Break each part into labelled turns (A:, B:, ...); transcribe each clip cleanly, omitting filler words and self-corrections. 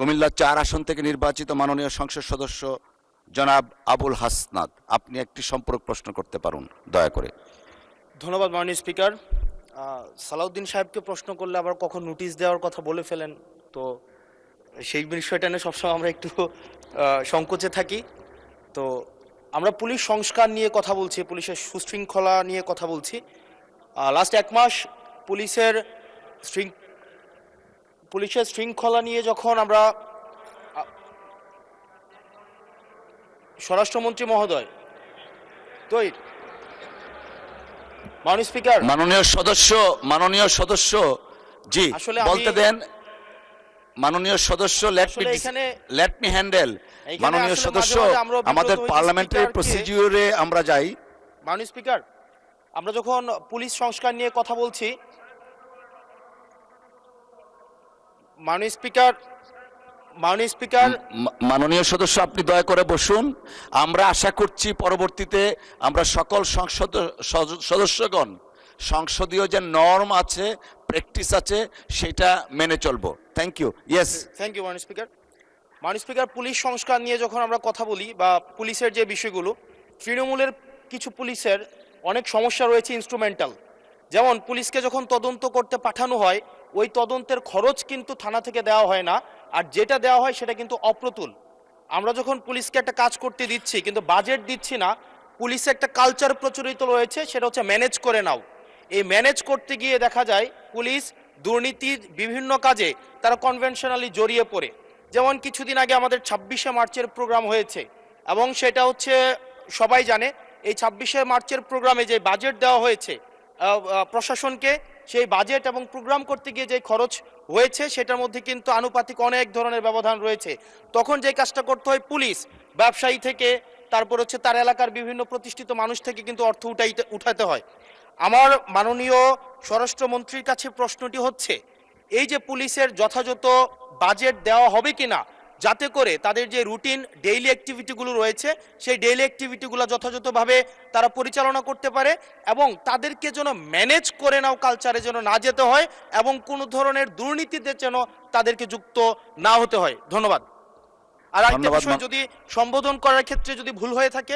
A: কুমিল্লা ৪ আসন থেকে নির্বাচিত মাননীয় সংসদ সদস্য জনাব আবুল হাসনাত, আপনি একটি সম্পূরক প্রশ্ন করতে পারুন দয়া করে।
B: ধন্যবাদ মাননীয় স্পিকার। সালাউদ্দিন সাহেবকে প্রশ্ন করলে আবার কখন নোটিশ দেওয়ার কথা বলে ফেলেন, তো সেই বিষয়টা নিয়ে সবসময় আমরা একটু সংকোচে থাকি। তো আমরা পুলিশ সংস্কার নিয়ে কথা বলছি, পুলিশের সুশৃঙ্খলা নিয়ে কথা বলছি। লাস্ট 1 মাস পুলিশের শৃঙ্খলা নিয়ে যখন আমরা স্বরাষ্ট্রমন্ত্রী মহোদয়, তো মাননীয় স্পিকার,
A: মাননীয় সদস্য জি
B: আসলে
A: বলতে দেন। মাননীয় সদস্য লেট মি হ্যান্ডেল। মাননীয় সদস্য, আমাদের পার্লামেন্টারি প্রসিডিউরে আমরা যাই।
B: মাননীয় স্পিকার, আমরা যখন পুলিশ সংস্কার নিয়ে কথা বলছি, মাননীয় স্পিকার,
A: মাননীয় সদস্য আপনি দয়া করে বসুন। আমরা আশা করছি পরবর্তীতে আমরা সকল সদস্যগণ সংসদীয় যে নর্ম আছে, প্র্যাকটিস আছে, সেটা মেনে চলবো। Thank you. Yes,
B: thank you মাননীয় স্পিকার। মাননীয় স্পিকার, পুলিশ সংস্কার নিয়ে যখন আমরা কথা বলি বা পুলিশের যে বিষয়গুলো, তৃণমূলের কিছু পুলিশের অনেক সমস্যা রয়েছে ইনস্ট্রুমেন্টাল। যেমন পুলিশকে যখন তদন্ত করতে পাঠানো হয়, ওই তদন্তের খরচ কিন্তু থানা থেকে দেওয়া হয় না, আর যেটা দেওয়া হয় সেটা কিন্তু অপ্রতুল। আমরা যখন পুলিশকে একটা কাজ করতে দিচ্ছি কিন্তু বাজেট দিচ্ছি না, পুলিশে একটা কালচার প্রচলিত রয়েছে, সেটা হচ্ছে ম্যানেজ করে নাও। এই ম্যানেজ করতে গিয়ে দেখা যায় পুলিশ দুর্নীতির বিভিন্ন কাজে তারা কনভেনশনালি জড়িয়ে পড়ে। যেমন কিছুদিন আগে আমাদের 26শে মার্চের প্রোগ্রাম হয়েছে, এবং সেটা হচ্ছে সবাই জানে, এই 26শে মার্চের প্রোগ্রামে যে বাজেট দেওয়া হয়েছে প্রশাসনকে, সেই বাজেট এবং প্রোগ্রাম করতে গিয়ে যে খরচ হয়েছে সেটার মধ্যে কিন্তু আনুপাতিক অনেক ধরনের ব্যবধান রয়েছে। তখন যে কাজটা করতে হয়, পুলিশ ব্যবসায়ী থেকে, তারপর হচ্ছে তার এলাকার বিভিন্ন প্রতিষ্ঠিত মানুষ থেকে কিন্তু অর্থ উঠাতে হয়। আমার মাননীয় স্বরাষ্ট্রমন্ত্রীর কাছে প্রশ্নটি হচ্ছে, এই যে পুলিশের যথাযথ বাজেট দেওয়া হবে কিনা, যাতে করে তাদের যে রুটিন ডেইলি অ্যাক্টিভিটিগুলো রয়েছে সেই ডেইলি অ্যাক্টিভিটিগুলো যথাযথভাবে তারা পরিচালনা করতে পারে, এবং তাদেরকে যেন ম্যানেজ করে নাও কালচারে যেন না যেতে হয়, এবং কোনো ধরনের দুর্নীতিতে যেন তাদেরকে যুক্ত না হতে হয়। ধন্যবাদ। আর আরেকটা বিষয়, যদি সম্বোধন করার ক্ষেত্রে যদি ভুল হয়ে থাকে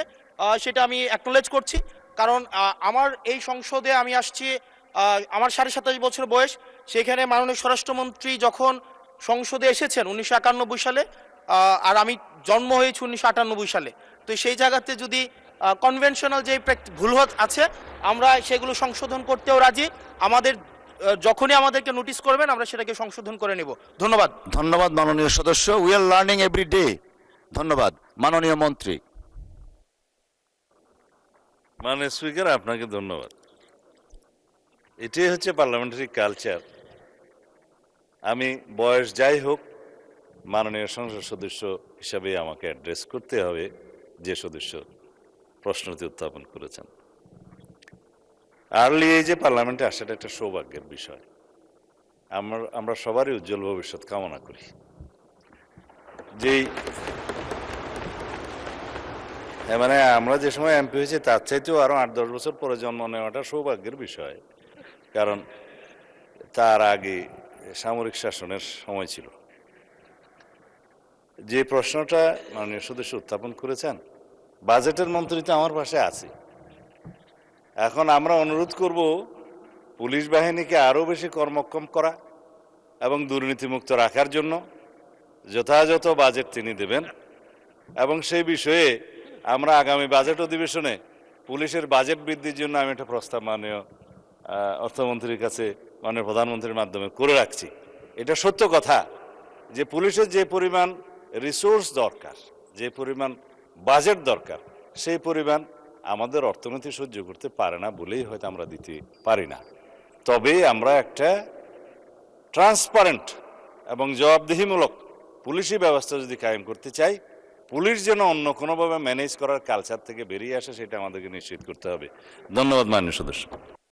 B: সেটা আমি অ্যাকনোলেজ করছি, কারণ আমার এই সংসদে আমি আসছি, আমার 27.5 বছর বয়স। সেখানে মাননীয় স্বরাষ্ট্রমন্ত্রী যখন সংসদে এসেছেন 1991 সালে, আর আমি জন্ম হয়েছি 1998 সালে। তো সেই জায়গাতে যদি কনভেনশনাল যে ভুল আছে, আমরা সেগুলো সংশোধন করতেও রাজি। আমাদের যখনই আমাদেরকে নোটিশ করবেন আমরা সেটাকে সংশোধন করে নেব। ধন্যবাদ।
A: ধন্যবাদ মাননীয় সদস্য। We are learning every day. ধন্যবাদ। মাননীয় মন্ত্রী।
C: মাননীয় স্পিকার, আপনাকে ধন্যবাদ। এটাই হচ্ছে পার্লামেন্টারি কালচার। আমি বয়স যাই হোক, মাননীয় সংসদ সদস্য হিসাবে আমাকে অ্যাড্রেস করতে হবে যে সদস্য প্রশ্নটি উত্থাপন করেছেন। আর্লি এজে পার্লামেন্টে আসাটা একটা সৌভাগ্যের বিষয়। আমরা সবারই উজ্জ্বল ভবিষ্যৎ কামনা করি। যেই মানে আমরা যে সময় এমপি হয়েছি তার চাইতেও আরো 8-10 বছর পরে জন্ম নেওয়াটা সৌভাগ্যের বিষয়, কারণ তার আগে সামরিক শাসনের সময় ছিল। যে প্রশ্নটা মাননীয় সদস্য উত্থাপন করেছেন, বাজেটের মন্ত্রী তো আমার পাশে আছে। এখন আমরা অনুরোধ করব পুলিশ বাহিনীকে আরো বেশি কর্মক্ষম করা এবং দুর্নীতিমুক্ত রাখার জন্য যথাযথ বাজেট তিনি দেবেন, এবং সেই বিষয়ে আমরা আগামী বাজেট অধিবেশনে পুলিশের বাজেট বৃদ্ধির জন্য আমি একটা প্রস্তাব মাননীয় অর্থমন্ত্রীর কাছে, মাননীয় প্রধানমন্ত্রীর মাধ্যমে করে রাখছি। এটা সত্য কথা যে পুলিশের যে পরিমাণ রিসোর্স দরকার, যে পরিমাণ বাজেট দরকার, সেই পরিমাণ আমাদের অর্থনীতি সহ্য করতে পারে না বলেই হয়তো আমরা দিতে পারি না। তবে আমরা একটা ট্রান্সপারেন্ট এবং জবাবদিহিমূলক পুলিশি ব্যবস্থা যদি কায়েম করতে চাই, পুলিশ যেন অন্য কোনোভাবে ম্যানেজ করার কালচার থেকে বেরিয়ে আসে, সেটা আমাদেরকে নিশ্চিত করতে হবে। ধন্যবাদ মাননীয় সদস্য।